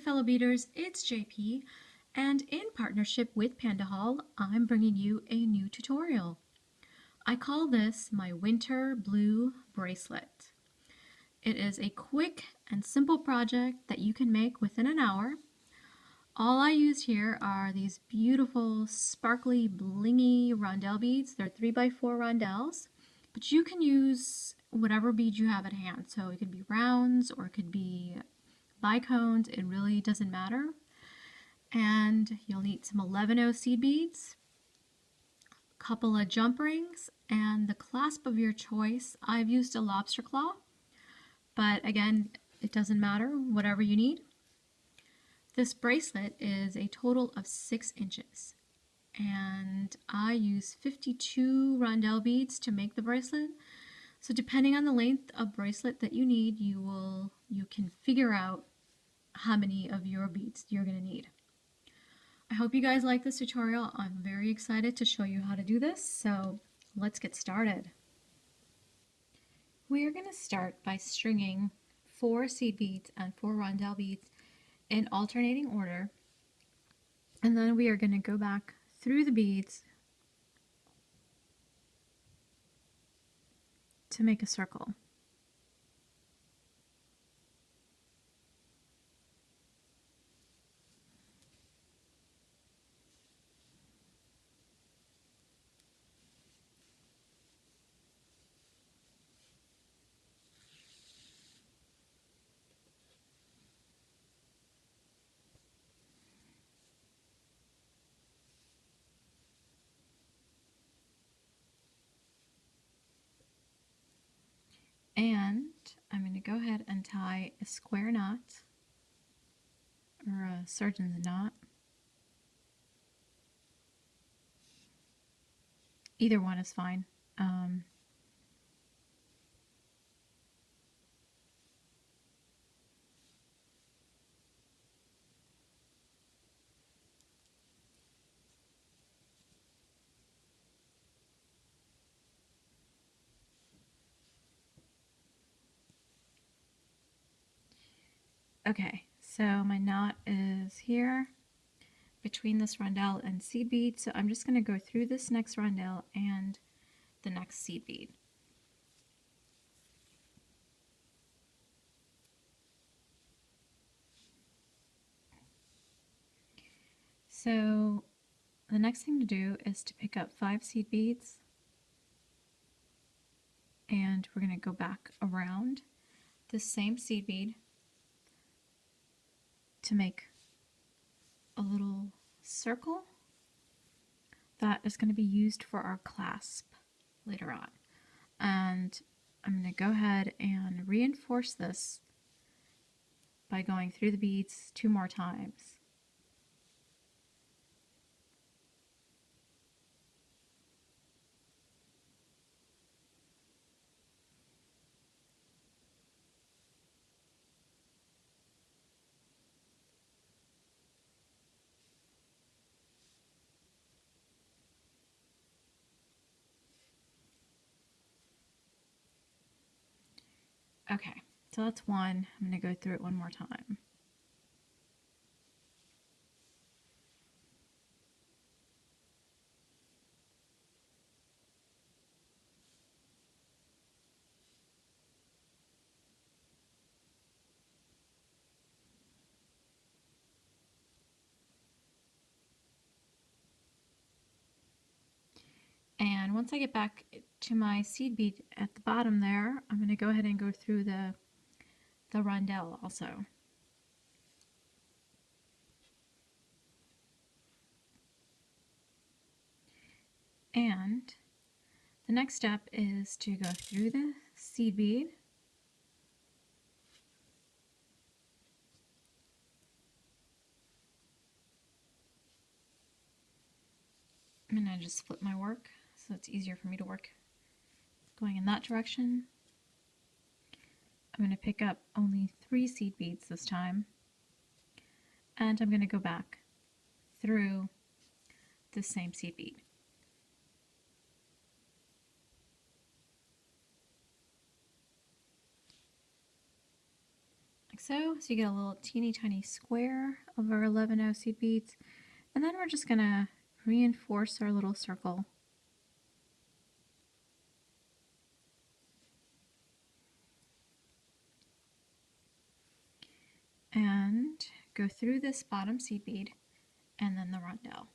fellow beaders, it's JP, and in partnership with Panda Hall, I'm bringing you a new tutorial. I call this my Winter Blue Bracelet. It is a quick and simple project that you can make within an hour. All I used here are these beautiful, sparkly, blingy rondelle beads. They're 3x4 rondelles, but you can use whatever bead you have at hand. So it could be rounds or it could be bicones, it really doesn't matter. And you'll need some 11-0 seed beads, a couple of jump rings, and the clasp of your choice. I've used a lobster claw, but again, it doesn't matter, whatever you need. This bracelet is a total of 6 inches, and I use 52 rondelle beads to make the bracelet. So depending on the length of bracelet that you need, you can figure out how many of your beads you're going to need. I hope you guys like this tutorial. I'm very excited to show you how to do this, so let's get started. We are going to start by stringing 4 seed beads and 4 rondelle beads in alternating order, and then we are going to go back through the beads to make a circle. And I'm going to go ahead and tie a square knot or a surgeon's knot. Either one is fine. Okay, so my knot is here between this rondelle and seed bead, so I'm just going to go through this next rondelle and the next seed bead. So the next thing to do is to pick up 5 seed beads, and we're going to go back around the same seed bead to make a little circle that is going to be used for our clasp later on. And I'm going to go ahead and reinforce this by going through the beads 2 more times. Okay, so that's one. I'm going to go through it one more time. And once I get back to my seed bead at the bottom there, I'm going to go ahead and go through the rondelle also. And the next step is to go through the seed bead and I just flip my work so it's easier for me to work going in that direction. I'm going to pick up only 3 seed beads this time, and I'm going to go back through the same seed bead. So you get a little teeny tiny square of our 11-0 seed beads, and then we're just going to reinforce our little circle. And go through this bottom seed bead and then the rondelle.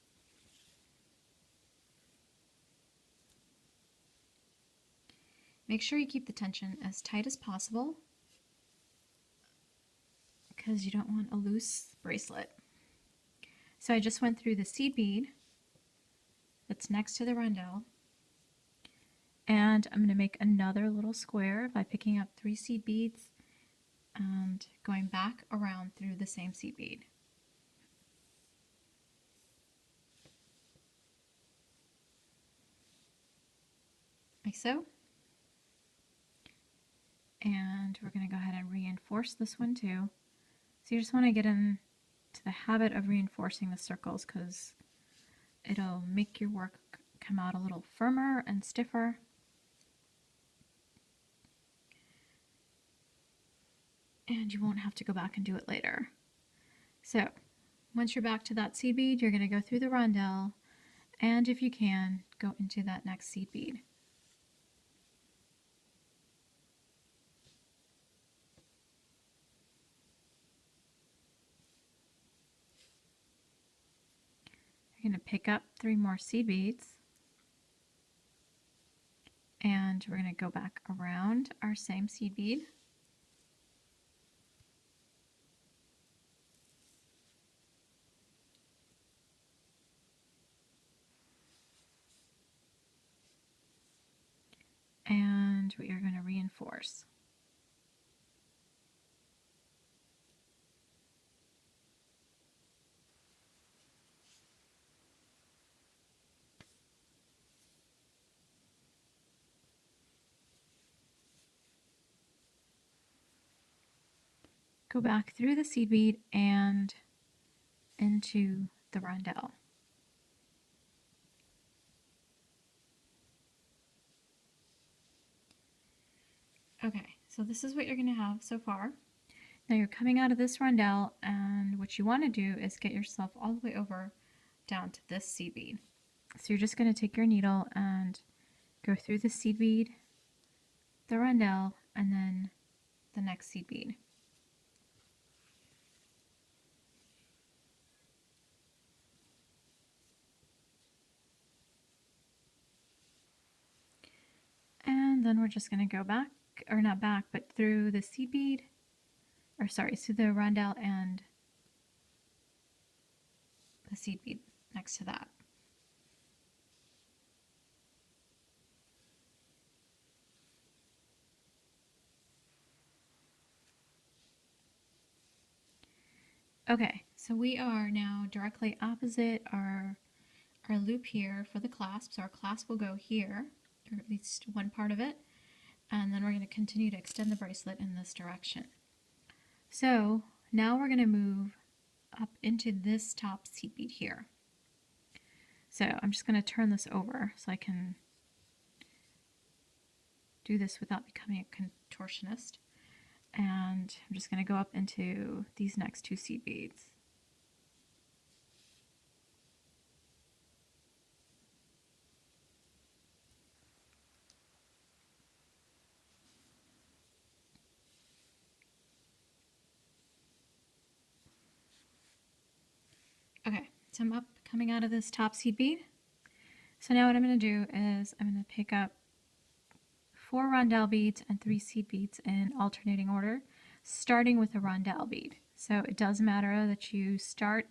Make sure you keep the tension as tight as possible because you don't want a loose bracelet. So I just went through the seed bead that's next to the rondelle, and I'm going to make another little square by picking up 3 seed beads and going back around through the same seed bead. Like so. And we're going to go ahead and reinforce this one too. So you just want to get into the habit of reinforcing the circles because it'll make your work come out a little firmer and stiffer. And you won't have to go back and do it later. So once you're back to that seed bead, you're going to go through the rondelle, and if you can, go into that next seed bead. You're going to pick up 3 more seed beads, and we're going to go back around our same seed bead. And we are going to reinforce. Go back through the seed bead and into the rondelle. Okay, so this is what you're going to have so far. Now you're coming out of this rondelle, and what you want to do is get yourself all the way over down to this seed bead. So you're just going to take your needle and go through the seed bead, the rondelle, and then the next seed bead. And then we're just going to go back, or not back, but through the seed bead, or sorry, through the rondelle and the seed bead next to that. Okay, so we are now directly opposite our loop here for the clasp. So our clasp will go here, or at least one part of it, and then we're going to continue to extend the bracelet in this direction. So now we're going to move up into this top seed bead here. So I'm just going to turn this over so I can do this without becoming a contortionist. And I'm just going to go up into these next 2 seed beads. Okay, so I'm up coming out of this top seed bead. So now what I'm going to do is I'm going to pick up 4 rondelle beads and 3 seed beads in alternating order, starting with a rondelle bead. So it does matter that you start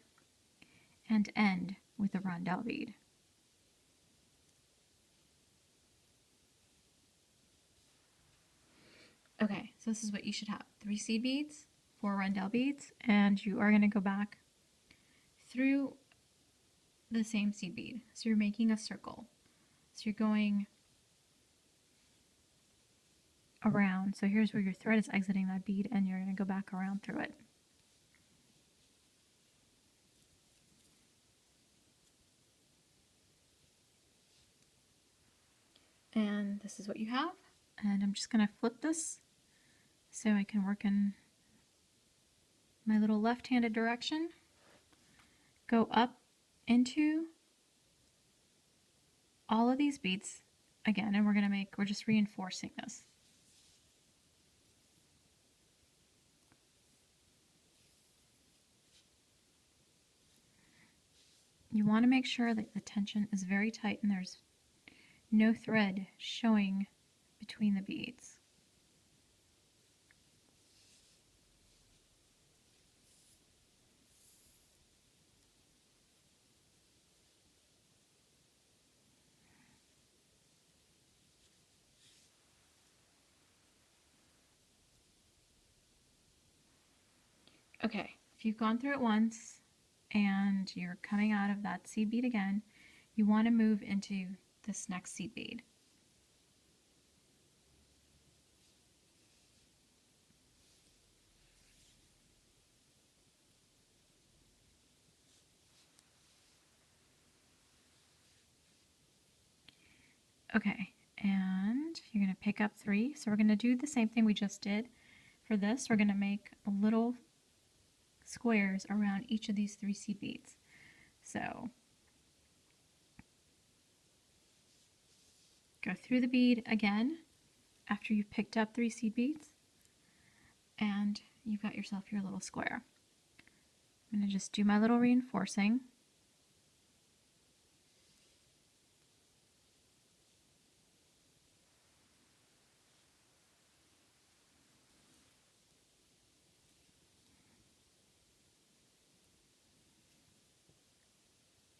and end with a rondelle bead. Okay, so this is what you should have. 3 seed beads, 4 rondelle beads, and you are going to go back through the same seed bead. So you're making a circle. So you're going around. So here's where your thread is exiting that bead, and you're going to go back around through it. And this is what you have. And I'm just going to flip this so I can work in my little left-handed direction, go up into all of these beads again, and we're just reinforcing this. You want to make sure that the tension is very tight and there's no thread showing between the beads. Okay, if you've gone through it once and you're coming out of that seed bead again, you want to move into this next seed bead. Okay, and you're going to pick up 3. So we're going to do the same thing we just did. For this, we're going to make little squares around each of these 3 seed beads. So go through the bead again after you've picked up 3 seed beads, and you've got yourself your little square. I'm going to just do my little reinforcing.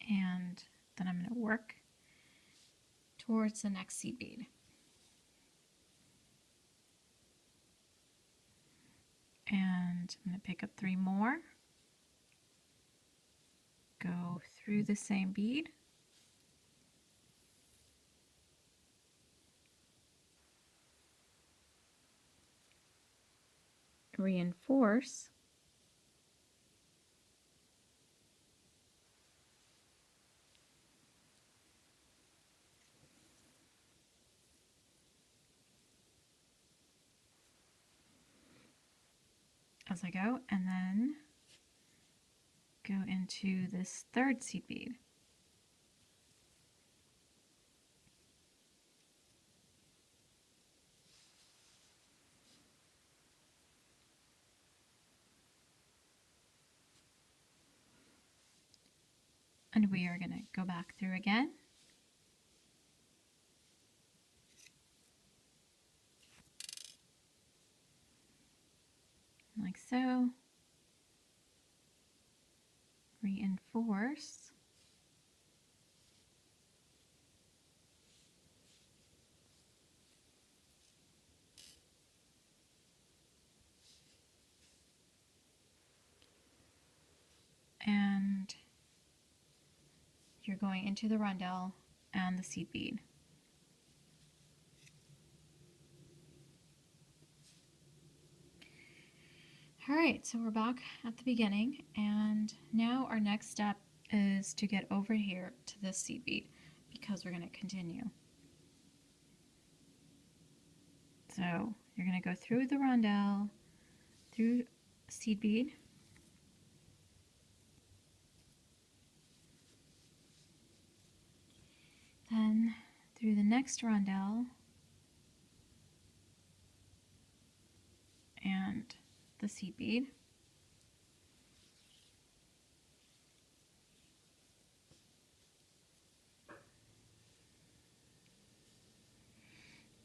And then I'm going to work towards the next seed bead. And I'm going to pick up 3 more, go through the same bead, reinforce, as I go, and then go into this 3rd seed bead. And we are going to go back through again. Like so. Reinforce. And you're going into the rondelle and the seed bead. All right, so we're back at the beginning, and now our next step is to get over here to this seed bead because we're going to continue. So you're going to go through the rondelle, through seed bead, then through the next rondelle, and the seed bead.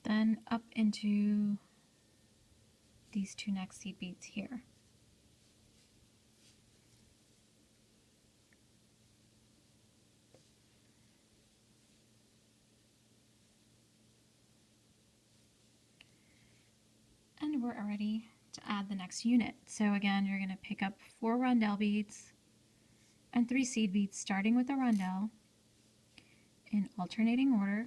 Then up into these 2 next seed beads here. And we're ready to add the next unit. So again, you're going to pick up 4 rondelle beads and 3 seed beads, starting with the rondelle in alternating order.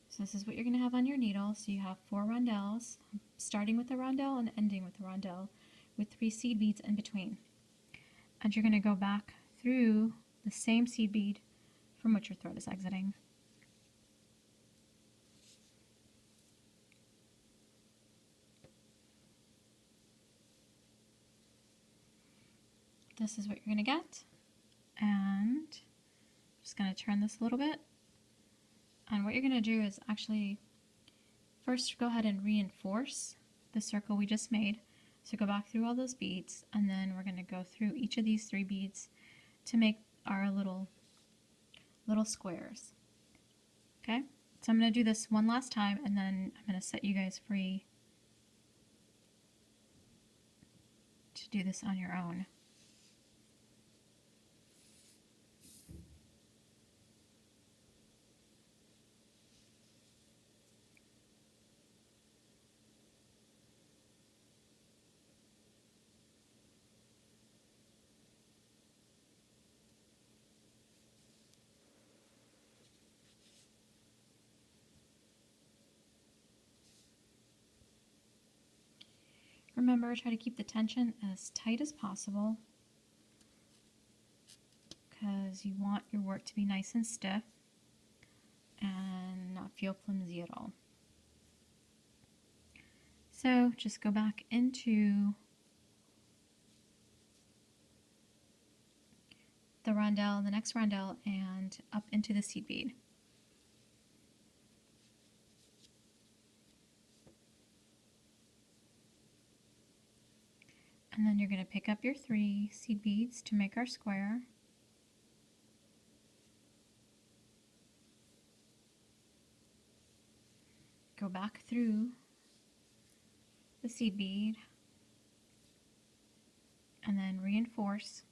So this is what you're going to have on your needle. So you have 4 rondelles, starting with the rondelle and ending with the rondelle, with 3 seed beads in between. And you're going to go back through the same seed bead from which your thread is exiting. this is what you're going to get. And I'm just going to turn this a little bit. And what you're going to do is actually first go ahead and reinforce the circle we just made. So go back through all those beads, and then we're going to go through each of these 3 beads to make our little squares. Okay, so I'm going to do this one last time, and then I'm going to set you guys free to do this on your own. Remember, try to keep the tension as tight as possible because you want your work to be nice and stiff and not feel flimsy at all. So just go back into the rondelle, the next rondelle, and up into the seed bead. And then you're going to pick up your 3 seed beads to make our square. Go back through the seed bead and then reinforce.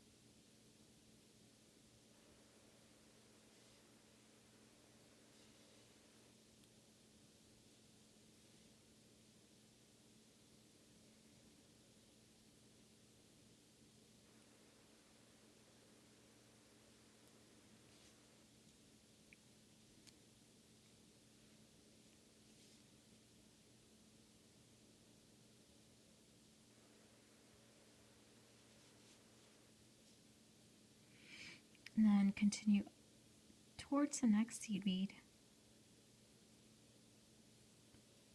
And then continue towards the next seed bead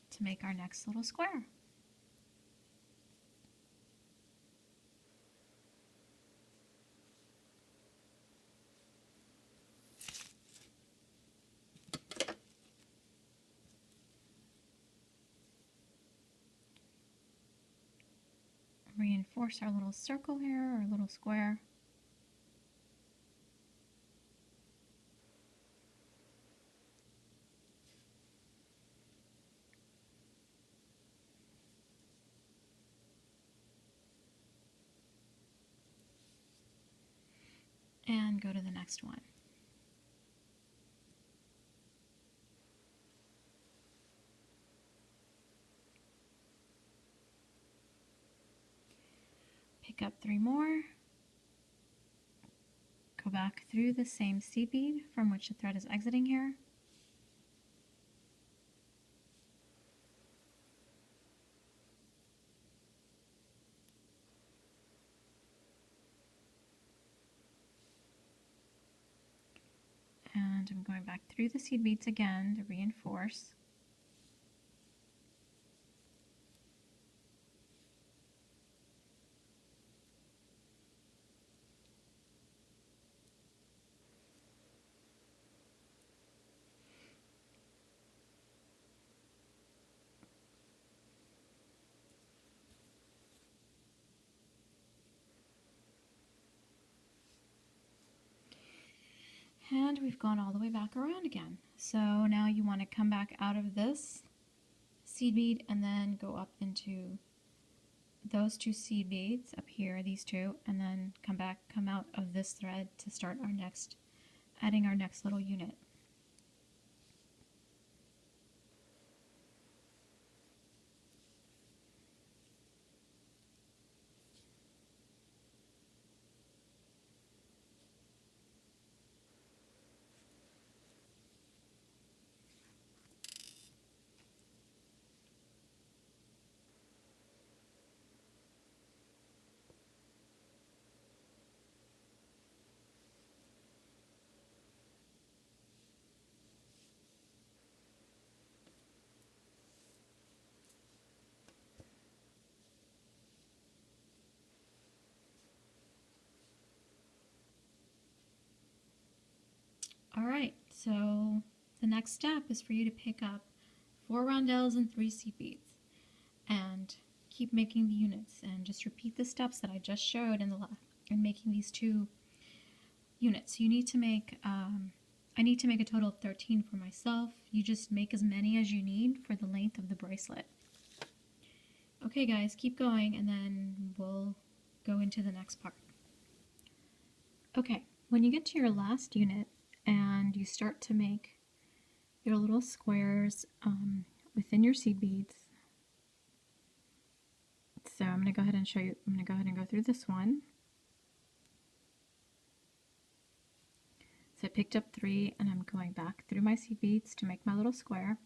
to make our next little square. Reinforce our little circle here, our little square. And go to the next one. Pick up 3 more. Go back through the same seed bead from which the thread is exiting here. And I'm going back through the seed beads again to reinforce. And we've gone all the way back around again. So now you want to come back out of this seed bead and then go up into those 2 seed beads up here, these 2, and then come out of this thread to start our next, adding our next little unit. All right, so the next step is for you to pick up 4 rondelles and 3 seed beads and keep making the units and just repeat the steps that I just showed in making these 2 units. You need to make, I need to make a total of 13 for myself. You just make as many as you need for the length of the bracelet. Okay guys, keep going and then we'll go into the next part. Okay, when you get to your last unit and you start to make your little squares within your seed beads, so I'm going to go ahead and show you, I'm going to go ahead and go through this one. So I picked up 3 and I'm going back through my seed beads to make my little square.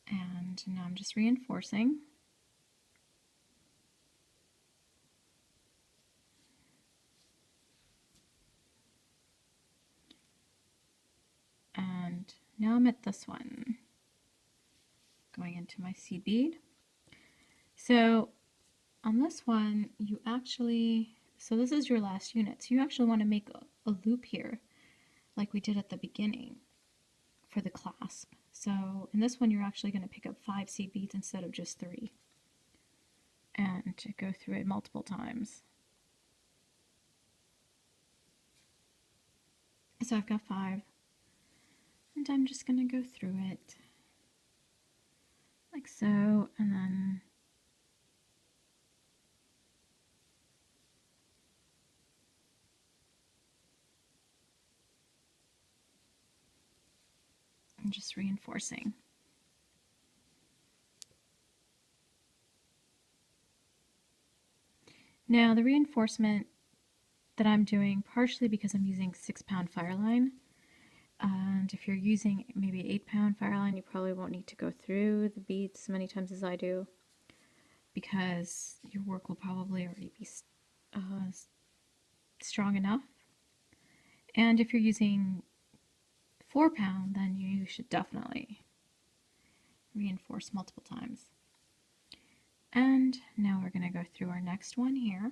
And now I'm just reinforcing. And now I'm at this one, going into my seed bead. So on this one, you actually, so this is your last unit. So you actually want to make a loop here, like we did at the beginning for the clasp. So in this one, you're actually going to pick up 5 seed beads instead of just 3. And go through it multiple times. So I've got 5. And I'm just going to go through it like so, and then I'm just reinforcing. Now the reinforcement that I'm doing, partially because I'm using 6-pound fire line, and if you're using maybe 8-pound fire line, you probably won't need to go through the beads as many times as I do, because your work will probably already be strong enough. And if you're using 4-pound, then you should definitely reinforce multiple times. And now we're going to go through our next one here.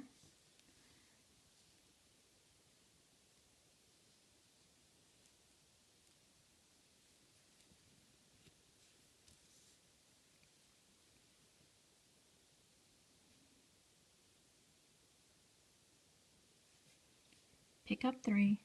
Pick up 3.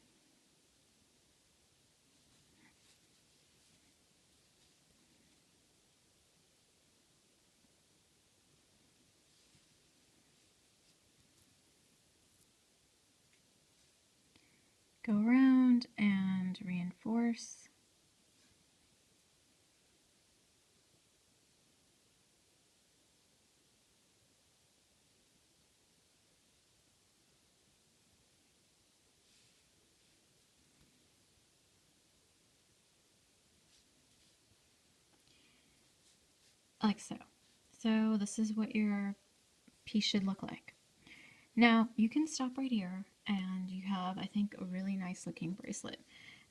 Go around and reinforce. Like so. So this is what your piece should look like. Now you can stop right here and you have, I think, a really nice looking bracelet.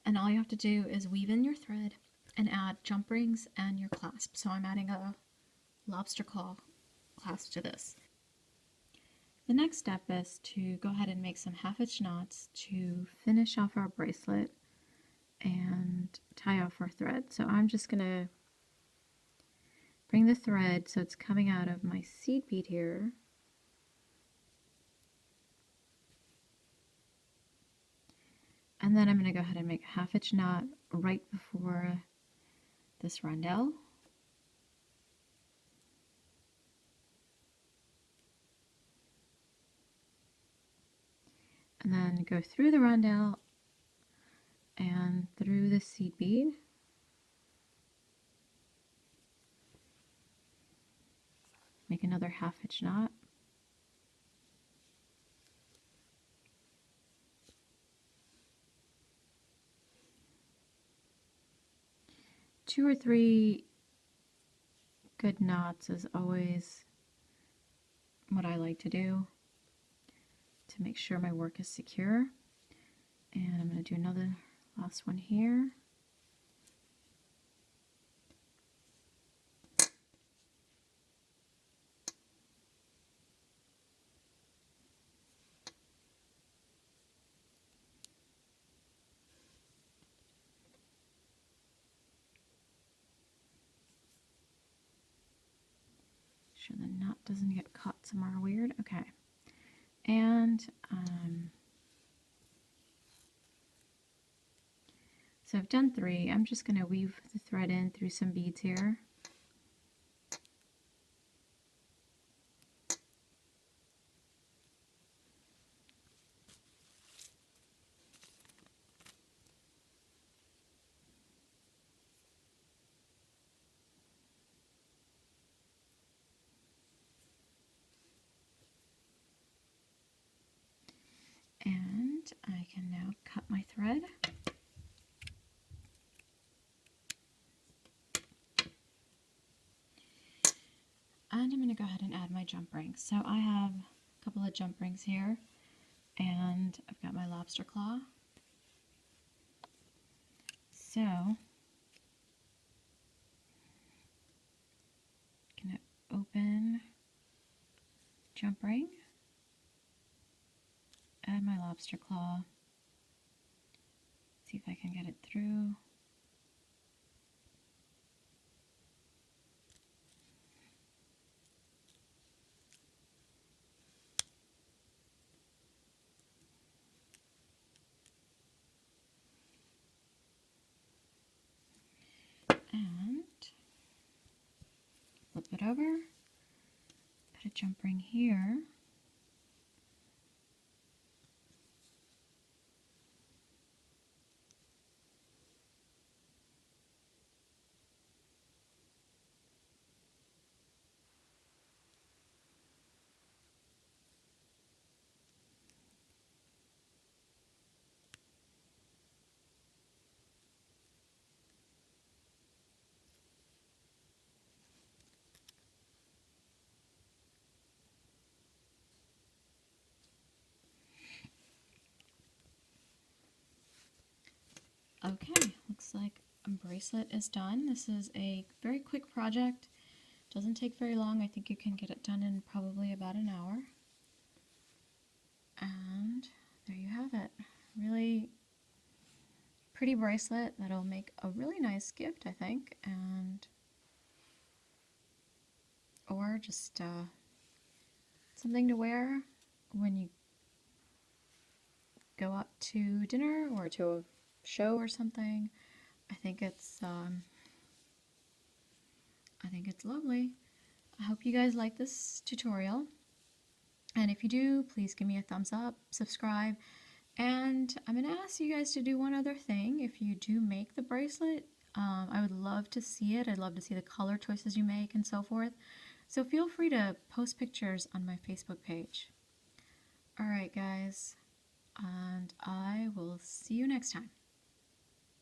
And all you have to do is weave in your thread and add jump rings and your clasp. So I'm adding a lobster claw clasp to this. The next step is to go ahead and make some half-inch knots to finish off our bracelet and tie off our thread. So I'm just going to bring the thread so it's coming out of my seed bead here. And then I'm going to go ahead and make a half-inch knot right before this rondelle. And then go through the rondelle and through the seed bead. Make another half-inch knot. Two or three good knots is always what I like to do to make sure my work is secure. And I'm going to do another last one here. sure the knot doesn't get caught somewhere weird. Okay. And so I've done 3. I'm just going to weave the thread in through some beads here. And I can now cut my thread. And I'm going to go ahead and add my jump rings. So I have a couple of jump rings here, and I've got my lobster claw. So I'm going to open jump ring, add my lobster claw, see if I can get it through. And flip it over, put a jump ring here. Okay, looks like a bracelet is done. This is a very quick project. Doesn't take very long. I think you can get it done in probably about an hour. And there you have it. Really pretty bracelet that'll make a really nice gift, I think, and or just something to wear when you go out to dinner or to a show or something. I think it's lovely. I hope you guys like this tutorial, and if you do, please give me a thumbs up, subscribe, and I'm gonna ask you guys to do one other thing. If you do make the bracelet, I would love to see it. I'd love to see the color choices you make and so forth. So feel free to post pictures on my Facebook page. All right, guys, and I will see you next time.